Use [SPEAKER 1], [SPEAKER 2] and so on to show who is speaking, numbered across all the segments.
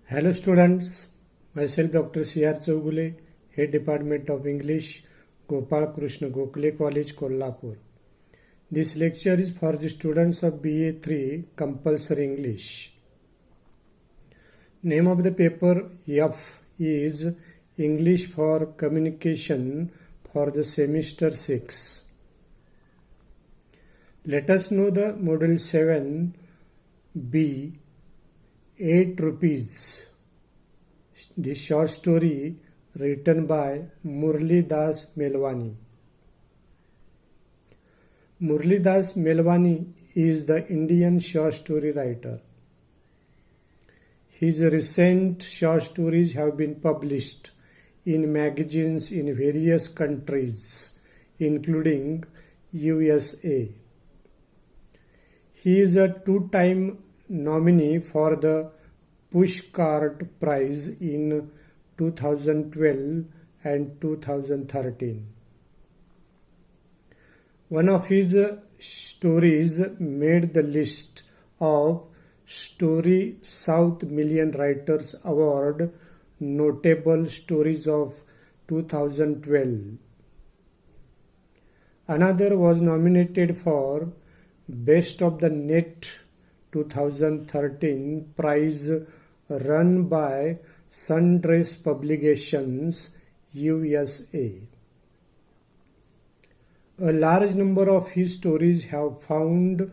[SPEAKER 1] Hello students, myself Dr. C.R. Chaugule, Head Department of English, Gopal Krishna Gokhale College, Kolhapur. This lecture is for the students of BA 3 Compulsory English. Name of the paper F is English for Communication for the Semester 6. Let us know the Module 7B 8 rupees. The short story written by Murli Das Melwani. Murli Das Melwani is the Indian short story writer. His recent short stories have been published in magazines in various countries, including USA. He is a two-time nominee for the Pushcart Prize in 2012 and 2013. One of his stories made the list of Story South Million Writers Award Notable Stories of 2012. Another was nominated for Best of the Net 2013 prize run by Sundress Publications, USA. A large number of his stories have found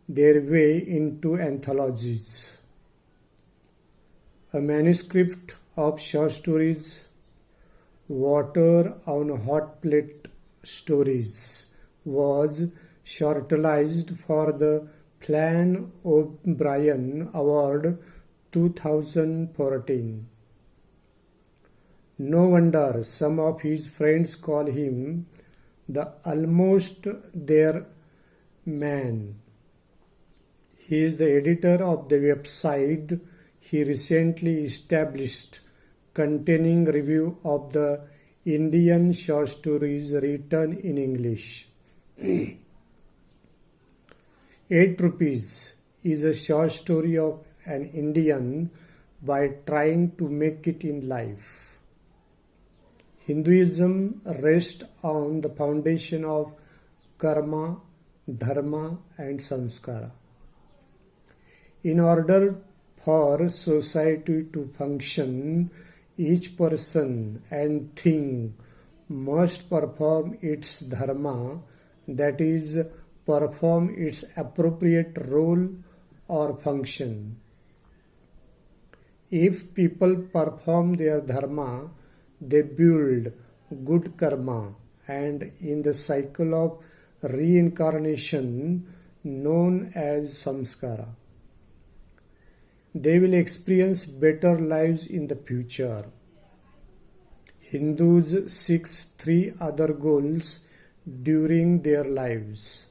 [SPEAKER 1] their way into anthologies. A manuscript of short stories, Water on Hot Plate Stories, was shortlisted for the Flann O'Brien Award 2014. No wonder some of his friends call him the almost there man. He is the editor of the website he recently established containing review of the Indian short stories written in English. 8 rupees is a short story of an Indian by trying to make it in life. Hinduism rests on the foundation of karma, dharma and samskara. In order for society to function, each person and thing must perform its dharma, that is, perform its appropriate role or function. If people perform their dharma, they build good karma, and in the cycle of reincarnation known as samskara, they will experience better lives in the future. Hindus seek 3 other goals during their lives.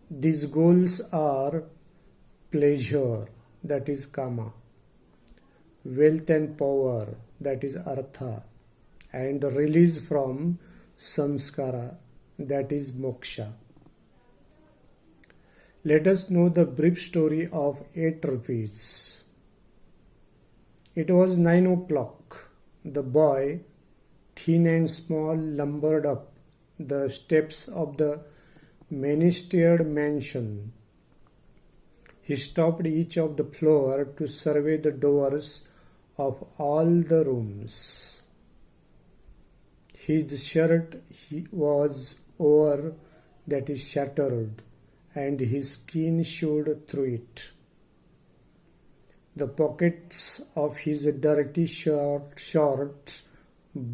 [SPEAKER 1] These goals are pleasure, that is kama, wealth and power, that is artha, and release from samskara, that is moksha. Let us know the brief story of 8 rupees. It was 9 o'clock. The boy, thin and small, lumbered up the steps of the many-staired mansion. He stopped each of the floor to survey the doors of all the rooms. His shirt was over, that is shattered, and his skin showed through it. The pockets of his dirty shorts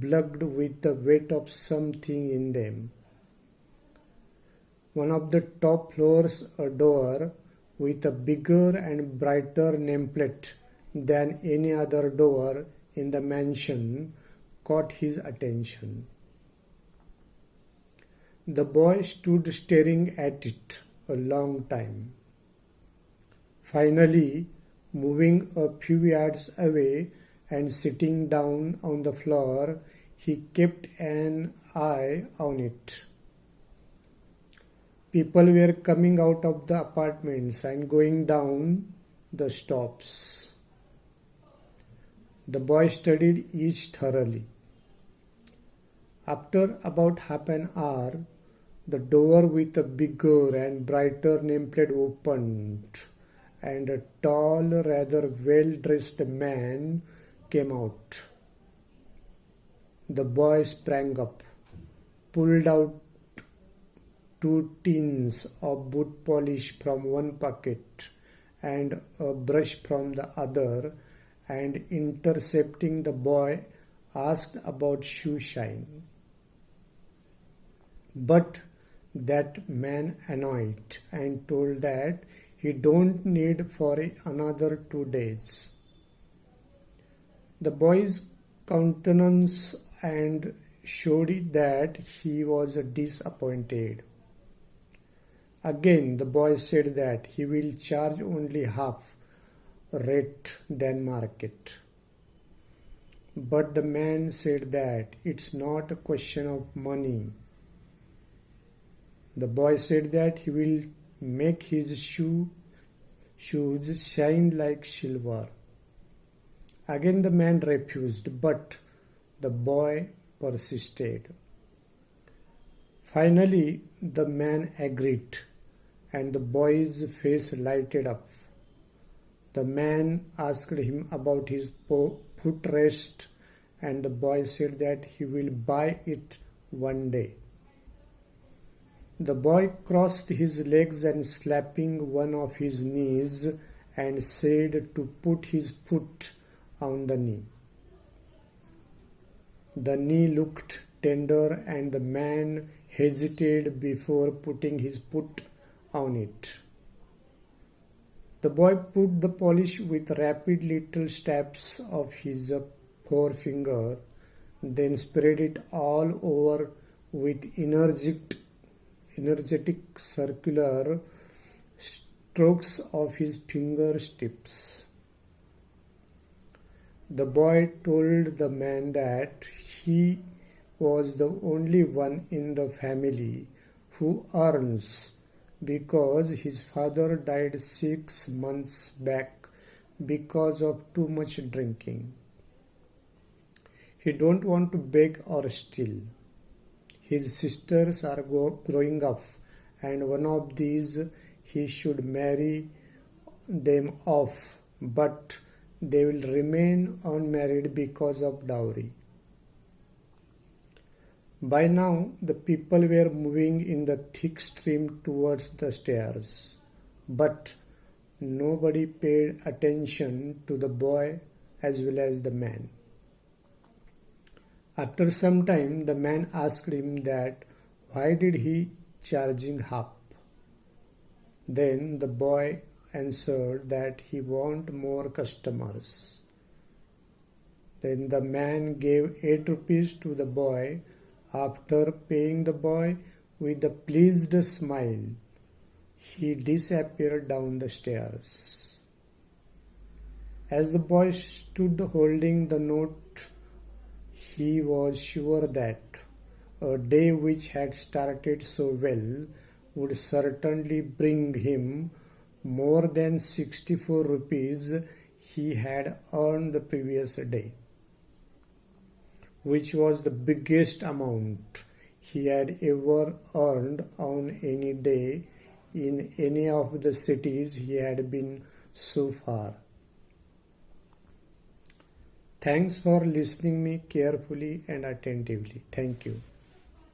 [SPEAKER 1] plugged with the weight of something in them. One of the top floors, a door with a bigger and brighter nameplate than any other door in the mansion, caught his attention. The boy stood staring at it a long time. Finally, moving a few yards away and sitting down on the floor, he kept an eye on it. People were coming out of the apartments and going down the steps. The boy studied each thoroughly. After about half an hour, the door with a bigger and brighter nameplate opened, and a tall, rather well-dressed man came out. The boy sprang up, pulled out 2 tins of boot polish from one pocket and a brush from the other, and intercepting the boy, asked about shoe shine. But that man annoyed and told that he don't need for another 2 days. The boy's countenance and showed that he was disappointed. Again the boy said that he will charge only half rate than market. But the man said that it's not a question of money. The boy said that he will make his shoes shine like silver. Again the man refused, but the boy persisted. Finally the man agreed, and the boy's face lighted up. The man asked him about his footrest, and the boy said that he will buy it one day. The boy crossed his legs and slapping one of his knees and said to put his foot on the knee. The knee looked tender and the man hesitated before putting his foot on it. The boy put the polish with rapid little steps of his forefinger, then spread it all over with energetic circular strokes of his fingertips. The boy told the man that he was the only one in the family who earns, because his father died 6 months back because of too much drinking. He don't want to beg or steal. His sisters are growing up, and one of these he should marry them off, but they will remain unmarried because of dowry. By now the people were moving in the thick stream towards the stairs, but nobody paid attention to the boy as well as the man. After some time the man asked him that why did he charging half. Then the boy answered that he want more customers. Then the man gave 8 rupees to the boy. After paying the boy with a pleased smile, he disappeared down the stairs. As the boy stood holding the note, he was sure that a day which had started so well would certainly bring him more than 64 rupees he had earned the previous day, which was the biggest amount he had ever earned on any day in any of the cities he had been so far. Thanks for listening me carefully and attentively. Thank you.